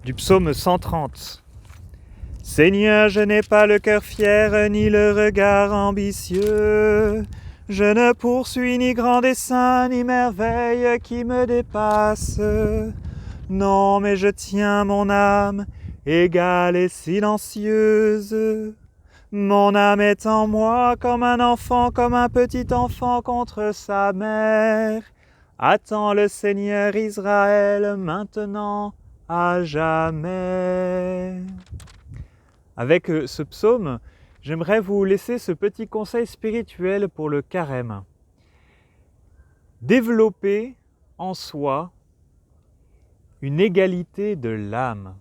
du psaume 130. Seigneur, je n'ai pas le cœur fier ni le regard ambitieux. Je ne poursuis ni grand dessein ni merveille qui me dépasse. Non, mais je tiens mon âme égale et silencieuse. Mon âme est en moi comme un petit enfant contre sa mère. Attends le Seigneur Israël maintenant, à jamais. Avec ce psaume, j'aimerais vous laisser ce petit conseil spirituel pour le carême. Développer en soi une égalité de l'âme.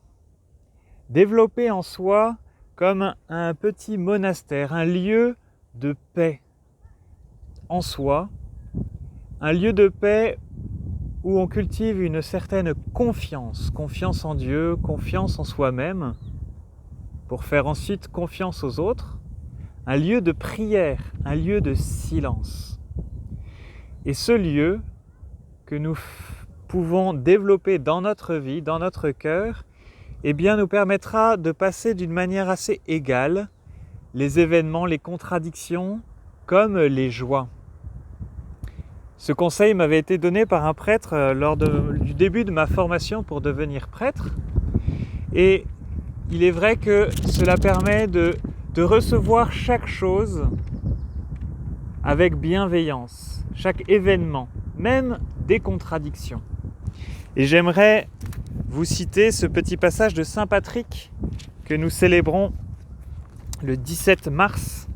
Développer en soi comme un petit monastère, un lieu de paix en soi, un lieu de paix où on cultive une certaine confiance en Dieu, confiance en soi-même, pour faire ensuite confiance aux autres, un lieu de prière, un lieu de silence. Et ce lieu que nous pouvons développer dans notre vie, dans notre cœur, eh bien, nous permettra de passer d'une manière assez égale les événements, les contradictions, comme les joies. Ce conseil m'avait été donné par un prêtre lors du début de ma formation pour devenir prêtre. Et il est vrai que cela permet de recevoir chaque chose avec bienveillance, chaque événement, même des contradictions. Et j'aimerais vous citer ce petit passage de Saint Patrick que nous célébrons le 17 mars.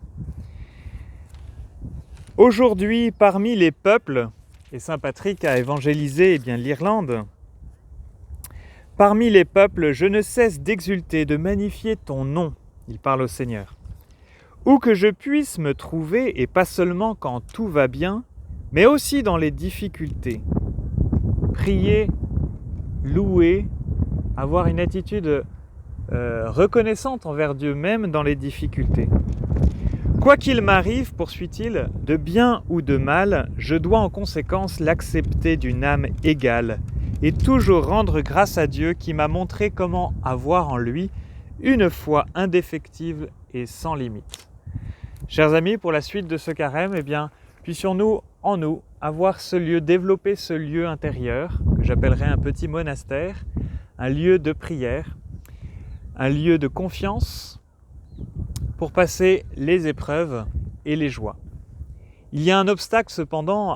Aujourd'hui, parmi les peuples, et Saint Patrick a évangélisé l'Irlande, parmi les peuples, je ne cesse d'exulter, de magnifier ton nom, il parle au Seigneur. Où que je puisse me trouver, et pas seulement quand tout va bien, mais aussi dans les difficultés. Prier, louer, avoir une attitude reconnaissante envers Dieu, même dans les difficultés. Quoi qu'il m'arrive, poursuit-il, de bien ou de mal, je dois en conséquence l'accepter d'une âme égale et toujours rendre grâce à Dieu qui m'a montré comment avoir en lui une foi indéfectible et sans limite. Chers amis, pour la suite de ce carême, puissions-nous en nous avoir ce lieu, développer ce lieu intérieur que j'appellerais un petit monastère, un lieu de prière, un lieu de confiance pour passer les épreuves et les joies. Il y a un obstacle cependant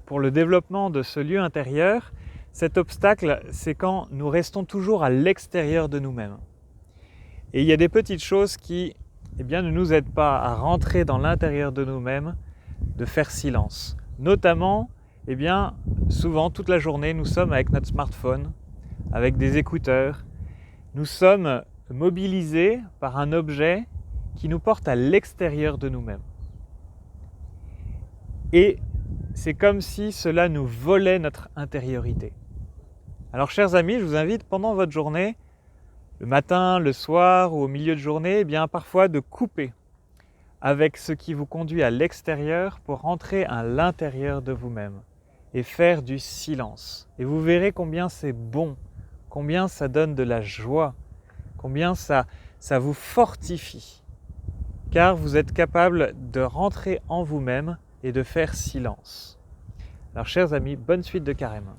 pour le développement de ce lieu intérieur. Cet obstacle, c'est quand nous restons toujours à l'extérieur de nous-mêmes. Et il y a des petites choses qui ne nous aident pas à rentrer dans l'intérieur de nous-mêmes, de faire silence. Notamment, souvent toute la journée, nous sommes avec notre smartphone, avec des écouteurs. Nous sommes mobilisés par un objet qui nous porte à l'extérieur de nous-mêmes. Et c'est comme si cela nous volait notre intériorité. Alors chers amis, je vous invite pendant votre journée, le matin, le soir ou au milieu de journée, parfois de couper avec ce qui vous conduit à l'extérieur pour rentrer à l'intérieur de vous-même et faire du silence. Et vous verrez combien c'est bon, combien ça donne de la joie, combien ça vous fortifie, car vous êtes capable de rentrer en vous-même et de faire silence. Alors chers amis, bonne suite de carême.